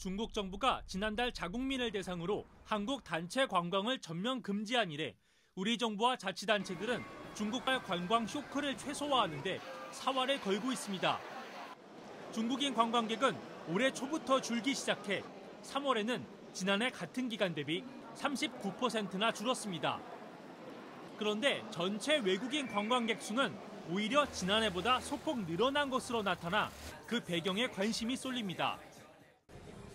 중국 정부가 지난달 자국민을 대상으로 한국 단체 관광을 전면 금지한 이래 우리 정부와 자치단체들은 중국발 관광 쇼크를 최소화하는 데 사활을 걸고 있습니다. 중국인 관광객은 올해 초부터 줄기 시작해 3월에는 지난해 같은 기간 대비 39%나 줄었습니다. 그런데 전체 외국인 관광객 수는 오히려 지난해보다 소폭 늘어난 것으로 나타나 그 배경에 관심이 쏠립니다.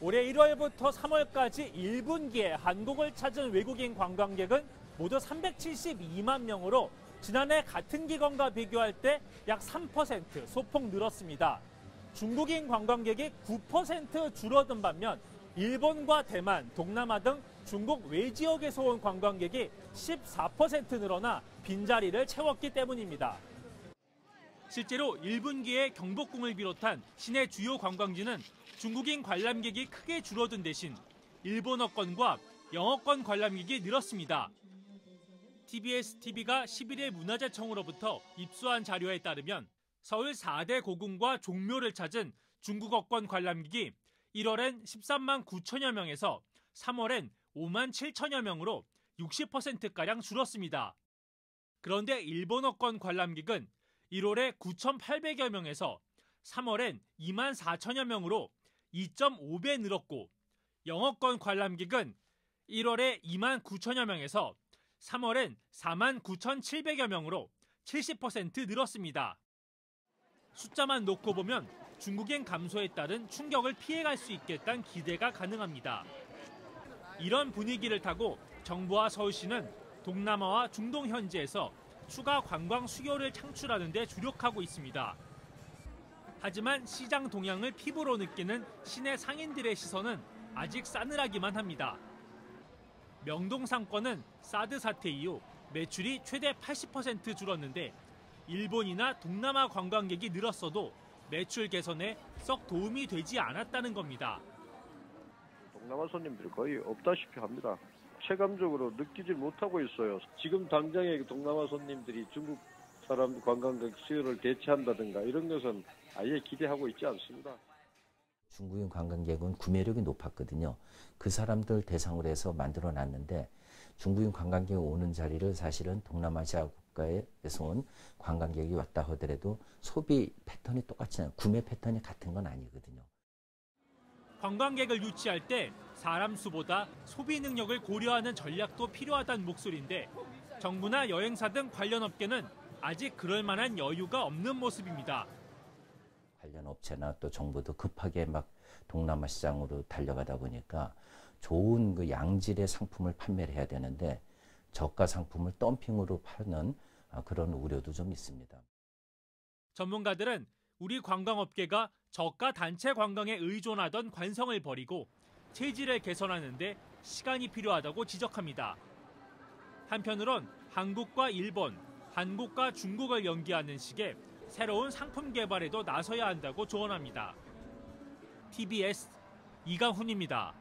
올해 1월부터 3월까지 1분기에 한국을 찾은 외국인 관광객은 모두 372만 명으로 지난해 같은 기간과 비교할 때 약 3% 소폭 늘었습니다. 중국인 관광객이 9% 줄어든 반면 일본과 대만, 동남아 등 중국 외지역에서 온 관광객이 14% 늘어나 빈자리를 채웠기 때문입니다. 실제로 1분기에 경복궁을 비롯한 시내 주요 관광지는 중국인 관람객이 크게 줄어든 대신 일본어권과 영어권 관람객이 늘었습니다. TBS-TV가 11일 문화재청으로부터 입수한 자료에 따르면 서울 4대 고궁과 종묘를 찾은 중국어권 관람객이 1월엔 13만 9천여 명에서 3월엔 5만 7천여 명으로 60%가량 줄었습니다. 그런데 일본어권 관람객은 1월에 9,800여 명에서 3월엔 2만 4천여 명으로 2.5배 늘었고 영어권 관람객은 1월에 2만 9천여 명에서 3월엔 4만 9,700여 명으로 70% 늘었습니다. 숫자만 놓고 보면 중국인 감소에 따른 충격을 피해갈 수 있겠다는 기대가 가능합니다. 이런 분위기를 타고 정부와 서울시는 동남아와 중동 현지에서 추가 관광 수요를 창출하는 데 주력하고 있습니다. 하지만 시장 동향을 피부로 느끼는 시내 상인들의 시선은 아직 싸늘하기만 합니다. 명동 상권은 사드 사태 이후 매출이 최대 80% 줄었는데 일본이나 동남아 관광객이 늘었어도 매출 개선에 썩 도움이 되지 않았다는 겁니다. 동남아 손님들이 거의 없다시피 합니다. 체감적으로 느끼지 못하고 있어요. 지금 당장에 동남아 손님들이 중국 사람 관광객 수요를 대체한다든가 이런 것은 아예 기대하고 있지 않습니다. 중국인 관광객은 구매력이 높았거든요. 그 사람들 대상으로 해서 만들어놨는데 중국인 관광객이 오는 자리를 사실은 동남아시아 국가에서 온 관광객이 왔다 하더라도 소비 패턴이 똑같지 않아요. 구매 패턴이 같은 건 아니거든요. 관광객을 유치할 때 사람 수보다 소비 능력을 고려하는 전략도 필요하다는 목소리인데 정부나 여행사 등 관련 업계는 아직 그럴 만한 여유가 없는 모습입니다. 관련 업체나 또 정부도 급하게 막 동남아 시장으로 달려가다 보니까 좋은 그 양질의 상품을 판매를 해야 되는데 저가 상품을 덤핑으로 파는 그런 우려도 좀 있습니다. 전문가들은 우리 관광업계가 저가 단체 관광에 의존하던 관성을 버리고 체질을 개선하는 데 시간이 필요하다고 지적합니다. 한편으론 한국과 일본, 한국과 중국을 연계하는 식의 새로운 상품 개발에도 나서야 한다고 조언합니다. TBS 이강훈입니다.